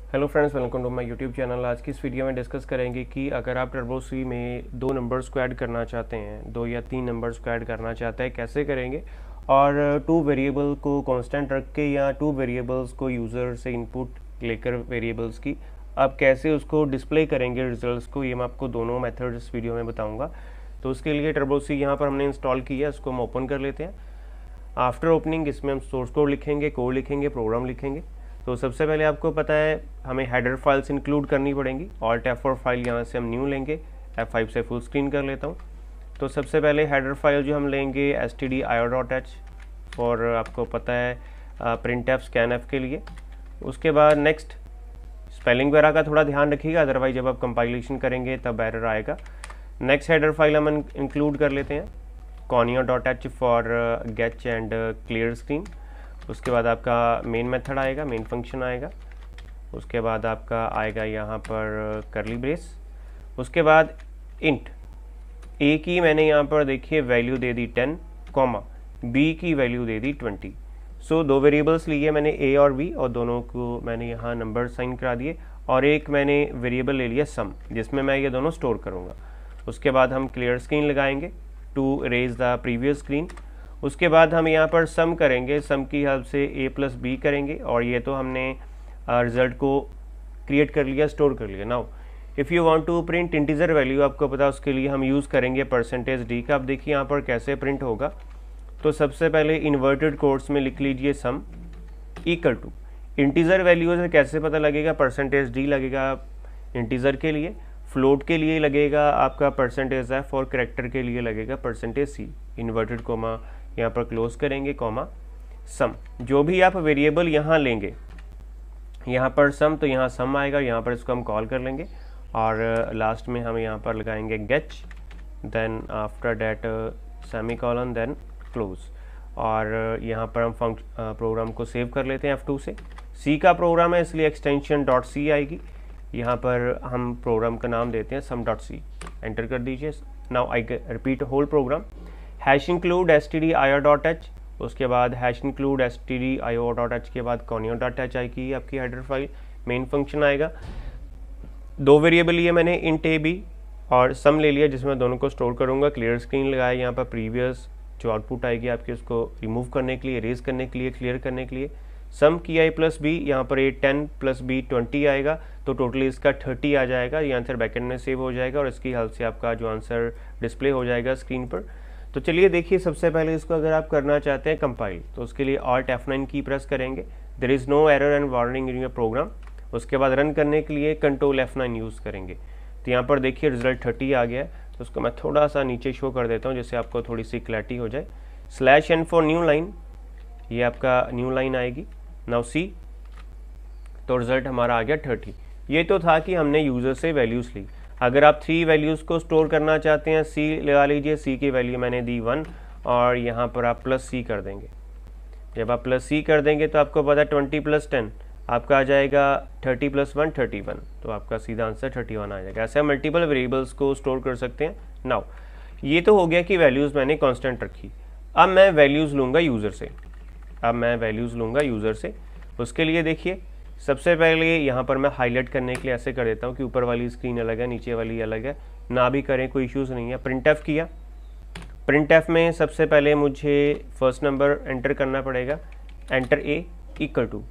Hello friends, welcome to my YouTube channel. आज की इस वीडियो में डिस्कस करेंगे कि अगर आप टर्बो सी में दो नंबर्स को ऐड करना चाहते हैं, दो या तीन नंबर्स को ऐड करना चाहते हैं, कैसे करेंगे। और टू वेरिएबल को कांस्टेंट रख के या टू वेरिएबल्स को यूज़र से इनपुट लेकर वेरिएबल्स की आप कैसे उसको डिस्प्ले करेंगे रिजल्ट्स को, ये मैं आपको दोनों मेथड इस वीडियो में बताऊँगा। तो उसके लिए टर्बो सी यहाँ पर हमने इंस्टॉल किया है, उसको हम ओपन कर लेते हैं। आफ्टर ओपनिंग इसमें हम सोर्स कोड लिखेंगे, प्रोग्राम लिखेंगे। तो सबसे पहले आपको पता है हमें हेडर फाइल्स इंक्लूड करनी पड़ेंगी। ऑल्ट F4 फाइल यहाँ से हम न्यू लेंगे, F5 से फुल स्क्रीन कर लेता हूँ। तो सबसे पहले हेडर फाइल जो हम लेंगे stdio.h और आपको पता है printf scanf के लिए। उसके बाद नेक्स्ट स्पेलिंग वगैरह का थोड़ा ध्यान रखिएगा, अदरवाइज जब आप कंपाइलेशन करेंगे तब एरर आएगा। नेक्स्ट हेडर फाइल हम इंक्लूड कर लेते हैं conio.h for getch and clear screen. उसके बाद आपका मेन मेथड आएगा, मेन फंक्शन आएगा। उसके बाद आपका आएगा यहाँ पर करली ब्रेस। उसके बाद इंट ए की मैंने यहाँ पर देखिए वैल्यू दे दी 10, कॉमा बी की वैल्यू दे दी 20। सो दो वेरिएबल्स लिए मैंने ए और बी, और दोनों को मैंने यहाँ नंबर साइन करा दिए। और एक मैंने वेरिएबल ले लिया सम, जिसमें मैं ये दोनों स्टोर करूँगा। उसके बाद हम क्लियर स्क्रीन लगाएंगे to erase the previous screen. उसके बाद हम यहाँ पर सम करेंगे, सम की हेल्प से a प्लस बी करेंगे। और ये तो हमने रिजल्ट को क्रिएट कर लिया, स्टोर कर लिया। Now if you want to print integer value, आपको पता है उसके लिए हम यूज़ करेंगे %d का। अब देखिए यहाँ पर कैसे प्रिंट होगा। तो सबसे पहले इन्वर्टेड कोट्स में लिख लीजिए sum equal to integer value से कैसे पता लगेगा, %d लगेगा इंटीजर के लिए, फ्लोट के लिए लगेगा आपका %f और करेक्टर के लिए लगेगा %c। इन्वर्टेड कोमा यहाँ पर क्लोज करेंगे, कॉमा सम। जो भी आप वेरिएबल यहाँ लेंगे, यहाँ पर सम तो यहाँ सम आएगा, यहाँ पर इसको हम कॉल कर लेंगे। और लास्ट में हम यहाँ पर लगाएंगे getch, then after that semicolon, then close. और यहाँ पर हम प्रोग्राम को सेव कर लेते हैं F2 से। सी का प्रोग्राम है इसलिए एक्सटेंशन .c आएगी। यहाँ पर हम प्रोग्राम का नाम देते हैं sum.c, एंटर कर दीजिए। Now I repeat whole program. Hash include stdio.h, उसके बाद हैश इंक्लूड stdio.h के बाद conio.h आएगी आपकी हेडर फाइल। मेन फंक्शन आएगा। दो वेरिएबल लिए मैंने, इंट ए बी और सम ले लिया, जिसमें दोनों को स्टोर करूँगा। क्लियर स्क्रीन लगाया, यहाँ पर प्रीवियस जो आउटपुट आएगी आपकी उसको रिमूव करने के लिए, इरेज करने के लिए, क्लियर करने के लिए। सम किया a प्लस बी, यहाँ पर a 10 प्लस b 20 आएगा, तो टोटली इसका 30 आ जाएगा। ये आंसर बैकेंड में सेव हो जाएगा और इसकी हेल्प से आपका जो आंसर डिस्प्ले हो जाएगा स्क्रीन पर। तो चलिए देखिए, सबसे पहले इसको अगर आप करना चाहते हैं कंपाइल, तो उसके लिए ऑल्ट F9 की प्रेस करेंगे। There is no error and warning in your program. उसके बाद रन करने के लिए कंट्रोल F9 यूज़ करेंगे। तो यहाँ पर देखिए रिजल्ट 30 आ गया है। तो उसको मैं थोड़ा सा नीचे शो कर देता हूँ, जिससे आपको थोड़ी सी क्लैरिटी हो जाए। /n फॉर न्यू लाइन, ये आपका न्यू लाइन आएगी। नाउ सी, तो रिजल्ट हमारा आ गया 30। ये तो था कि हमने यूज़र से वैल्यूज़ ली। अगर आप 3 वैल्यूज़ को स्टोर करना चाहते हैं, सी लगा लीजिए। सी की वैल्यू मैंने दी 1 और यहाँ पर आप प्लस सी कर देंगे। जब आप प्लस सी कर देंगे तो आपको पता है 20 + 10 आपका आ जाएगा 30 + 1 31। तो आपका सीधा आंसर 31 आ जाएगा। ऐसे हम मल्टीपल वेरिएबल्स को स्टोर कर सकते हैं। नाउ ये तो हो गया कि वैल्यूज़ मैंने कांस्टेंट रखी। अब मैं वैल्यूज़ लूँगा यूज़र से। उसके लिए देखिए, सबसे पहले यहाँ पर मैं हाईलाइट करने के लिए ऐसे कर देता हूँ कि ऊपर वाली स्क्रीन अलग है, नीचे वाली अलग है। ना भी करें कोई इश्यूज़ नहीं है। printf किया, printf में सबसे पहले मुझे फर्स्ट नंबर एंटर करना पड़ेगा। Enter a equal to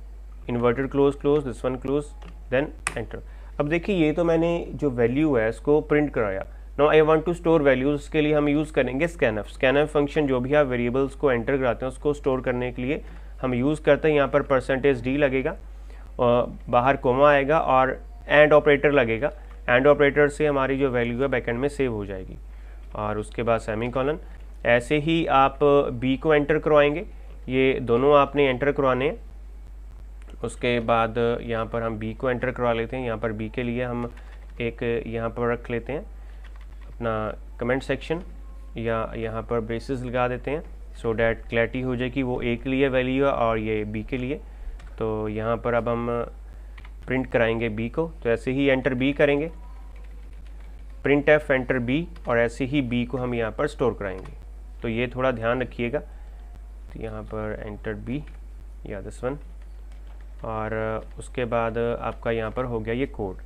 inverted close this one close, then enter. अब देखिए, ये तो मैंने जो वैल्यू है इसको प्रिंट कराया। Now I want to store values के लिए हम यूज़ करेंगे scanf फंक्शन। जो भी आप वेरिएबल्स को एंटर कराते हैं उसको स्टोर करने के लिए हम यूज़ करते हैं। यहाँ पर %d लगेगा, बाहर कोमा आएगा और एंड ऑपरेटर लगेगा। एंड ऑपरेटर से हमारी जो वैल्यू है बैकेंड में सेव हो जाएगी। और उसके बाद सेमीकोलन। ऐसे ही आप बी को एंटर करवाएंगे, ये दोनों आपने एंटर करवाने हैं। उसके बाद यहाँ पर हम बी को एंटर करवा लेते हैं। यहाँ पर बी के लिए हम एक यहाँ पर रख लेते हैं अपना कमेंट सेक्शन, या यहाँ पर ब्रेसेस लगा देते हैं, सो डैट क्लैरिटी हो जाए कि वो ए के लिए वैल्यू है और ये बी के लिए। तो यहाँ पर अब हम प्रिंट कराएंगे बी को। तो ऐसे ही एंटर बी करेंगे, printf एंटर बी, और ऐसे ही बी को हम यहाँ पर स्टोर कराएंगे। तो ये थोड़ा ध्यान रखिएगा। तो यहाँ पर एंटर बी या दिस वन, और उसके बाद आपका यहाँ पर हो गया ये कोड,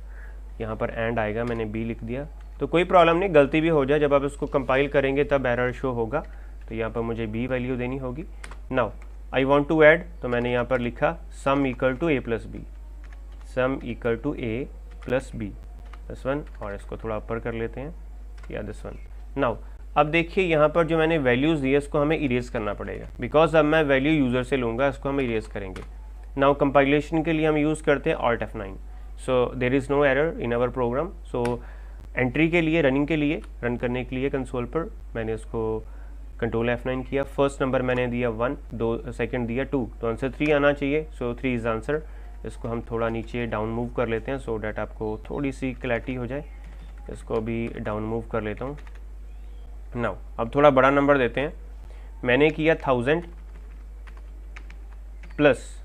यहाँ पर एंड आएगा, मैंने बी लिख दिया। तो कोई प्रॉब्लम नहीं, गलती भी हो जाए जब आप इसको कंपाइल करेंगे तब एरर शो होगा, तो यहाँ पर मुझे बी वैल्यू देनी होगी। Now I want to add, तो मैंने यहाँ पर लिखा sum equal to A plus B, sum equal to A plus B, this one, और इसको थोड़ा ऊपर कर लेते हैं या दिस वन। नाउ अब देखिए यहाँ पर जो मैंने वैल्यूज़ दी है इसको हमें इरेज करना पड़ेगा, बिकॉज अब मैं वैल्यू यूज़र से लूँगा, इसको हम इरेज करेंगे। नाउ कंपाइलेशन के लिए हम यूज़ करते हैं Alt F9, so there is no error in our program. So entry के लिए, रनिंग के लिए, रन करने के लिए कंसोल पर मैंने इसको कंट्रोल F9 किया। फर्स्ट नंबर मैंने दिया 1, दो सेकंड दिया 2, तो आंसर 3 आना चाहिए, सो 3 इज़ आंसर। इसको हम थोड़ा नीचे डाउन मूव कर लेते हैं सो डैट आपको थोड़ी सी क्लैरिटी हो जाए। इसको भी डाउन मूव कर लेता हूँ। नाउ अब थोड़ा बड़ा नंबर देते हैं, मैंने किया 1000 प्लस,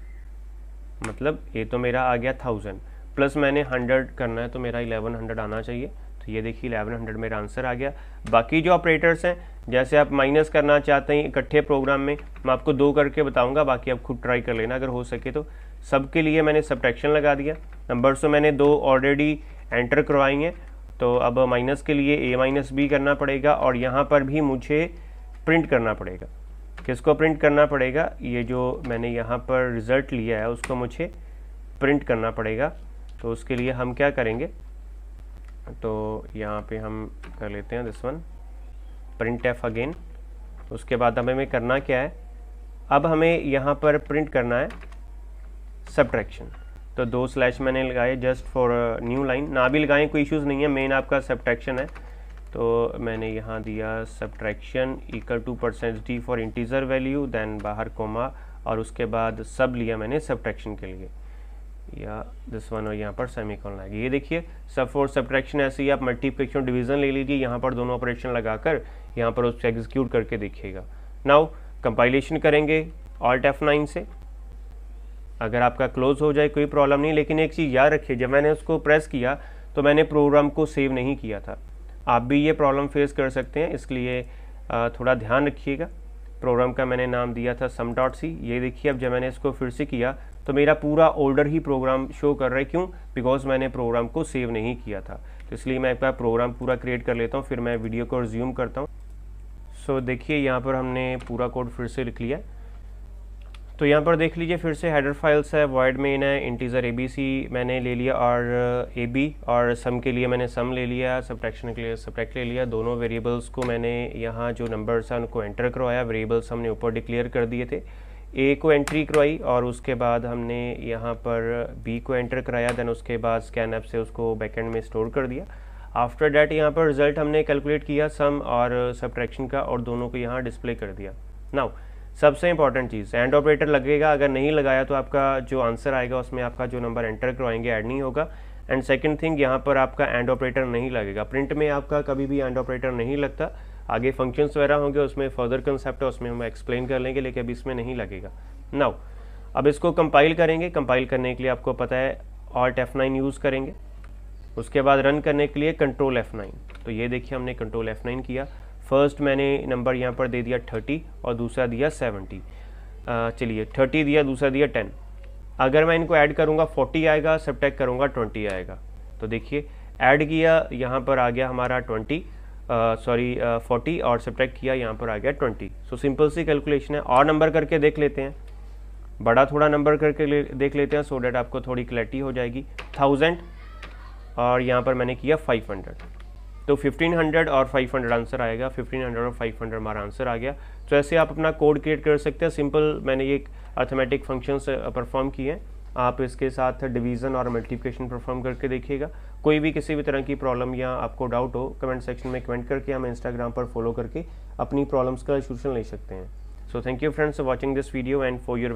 मतलब ये तो मेरा आ गया 1000 प्लस मैंने 100 करना है तो मेरा 1100 आना चाहिए, तो ये देखिए 1100 मेरा आंसर आ गया। बाकी जो ऑपरेटर्स हैं, जैसे आप माइनस करना चाहते हैं इकट्ठे प्रोग्राम में, मैं आपको 2 करके बताऊंगा, बाकी आप खुद ट्राई कर लेना अगर हो सके तो। सबके लिए मैंने सब्ट्रैक्शन लगा दिया, नंबर्स तो मैंने 2 ऑलरेडी एंटर करवाई हैं, तो अब माइनस के लिए a माइनस बी करना पड़ेगा, और यहाँ पर भी मुझे प्रिंट करना पड़ेगा। किसको प्रिंट करना पड़ेगा? ये जो मैंने यहाँ पर रिज़ल्ट लिया है उसको मुझे प्रिंट करना पड़ेगा। तो उसके लिए हम क्या करेंगे, तो यहाँ पे हम कर लेते हैं this one, print F again. उसके बाद हमें करना क्या है, अब हमें यहाँ पर प्रिंट करना है सब्ट्रैक्शन, तो 2 स्लैश मैंने लगाए जस्ट फॉर न्यू लाइन, ना भी लगाएं कोई इश्यूज़ नहीं है, मेन आपका सब्ट्रैक्शन है। तो मैंने यहाँ दिया subtraction equal to %d for integer value, then बाहर कोमा, और उसके बाद सब लिया मैंने सब्ट्रैक्शन के लिए, या दिस वन, और यहाँ पर सेमीकोलन आएगी। ये देखिए सब फॉर सब्ट्रैक्शन, ऐसे ही आप मल्टीप्लिकेशन डिवीज़न ले लीजिए, यहाँ पर दोनों ऑपरेशन लगाकर यहाँ पर उसको एग्जीक्यूट करके देखिएगा। नाउ कंपाइलेशन करेंगे Alt F9 से, अगर आपका क्लोज हो जाए कोई प्रॉब्लम नहीं, लेकिन एक चीज़ याद रखिए, जब मैंने उसको प्रेस किया तो मैंने प्रोग्राम को सेव नहीं किया था। आप भी ये प्रॉब्लम फेस कर सकते हैं, इसलिए थोड़ा ध्यान रखिएगा। प्रोग्राम का मैंने नाम दिया था sum.c। ये देखिए अब जब मैंने इसको फिर से किया तो मेरा पूरा ओल्डर ही प्रोग्राम शो कर रहा है, क्यों? बिकॉज मैंने प्रोग्राम को सेव नहीं किया था। तो इसलिए मैं एक बार प्रोग्राम पूरा क्रिएट कर लेता हूँ, फिर मैं वीडियो को रिज्यूम करता हूँ। सो देखिए यहाँ पर हमने पूरा कोड फिर से लिख लिया। तो यहाँ पर देख लीजिए फिर से हेडर फाइल्स है, वॉइड मेन है, इंटीजर ABC मैंने ले लिया और AB, और सम के लिए मैंने सम ले लिया, सब्ट्रैक्शन के लिए सब्ट्रैक्ट ले लिया। दोनों वेरिएबल्स को मैंने यहाँ जो नंबर्स हैं उनको एंटर करवाया, वेरिएबल्स हमने ऊपर डिक्लेयर कर दिए थे। A को एंट्री करवाई और उसके बाद हमने यहाँ पर B को एंटर कराया, देन उसके बाद स्कैन ऐप से उसको बैकएंड में स्टोर कर दिया। आफ्टर डैट यहाँ पर रिजल्ट हमने कैलकुलेट किया सम और सब्ट्रैक्शन का, और दोनों को यहाँ डिस्प्ले कर दिया। नाउ सबसे इंपॉर्टेंट चीज़, एंड ऑपरेटर लगेगा, अगर नहीं लगाया तो आपका जो आंसर आएगा उसमें आपका जो नंबर एंटर करवाएंगे ऐड नहीं होगा। एंड सेकंड थिंग, यहाँ पर आपका एंड ऑपरेटर नहीं लगेगा, प्रिंट में आपका कभी भी एंड ऑपरेटर नहीं लगता। आगे फंक्शंस वगैरह होंगे उसमें फर्दर कंसेप्ट है, उसमें हम एक्सप्लेन कर लेंगे, लेकिन अभी इसमें नहीं लगेगा। नाउ अब इसको कंपाइल करेंगे, कंपाइल करने के लिए आपको पता है Alt F9 यूज़ करेंगे। उसके बाद रन करने के लिए कंट्रोल F9। तो ये देखिए हमने कंट्रोल F9 किया। फर्स्ट मैंने नंबर यहाँ पर दे दिया 30 और दूसरा दिया 70। चलिए 30 दिया, दूसरा दिया 10। अगर मैं इनको ऐड करूँगा 40 आएगा, सब्ट्रैक्ट करूँगा 20 आएगा। तो देखिए ऐड किया, यहाँ पर आ गया हमारा 40 और सब्ट्रैक्ट किया, यहाँ पर आ गया 20। सो सिंपल सी कैलकुलेशन है। और नंबर करके देख लेते हैं, बड़ा थोड़ा नंबर करके देख लेते हैं, सो डैट आपको थोड़ी क्लैरिटी हो जाएगी। 1000 और यहाँ पर मैंने किया 500, तो 1500 और 500 आंसर आएगा। 1500 और 500 हमारा आंसर आ गया। तो ऐसे आप अपना कोड क्रिएट कर सकते हैं। सिंपल मैंने ये अर्थमेटिक फंक्शंस परफॉर्म किए हैं, आप इसके साथ डिवीज़न और मल्टीप्लिकेशन परफॉर्म करके देखिएगा। कोई भी किसी भी तरह की प्रॉब्लम या आपको डाउट हो, कमेंट सेक्शन में कमेंट करके हमें इंस्टाग्राम पर फॉलो करके अपनी प्रॉब्लम्स का सोल्यूशन ले सकते हैं। So thank you friends for watching this video and for your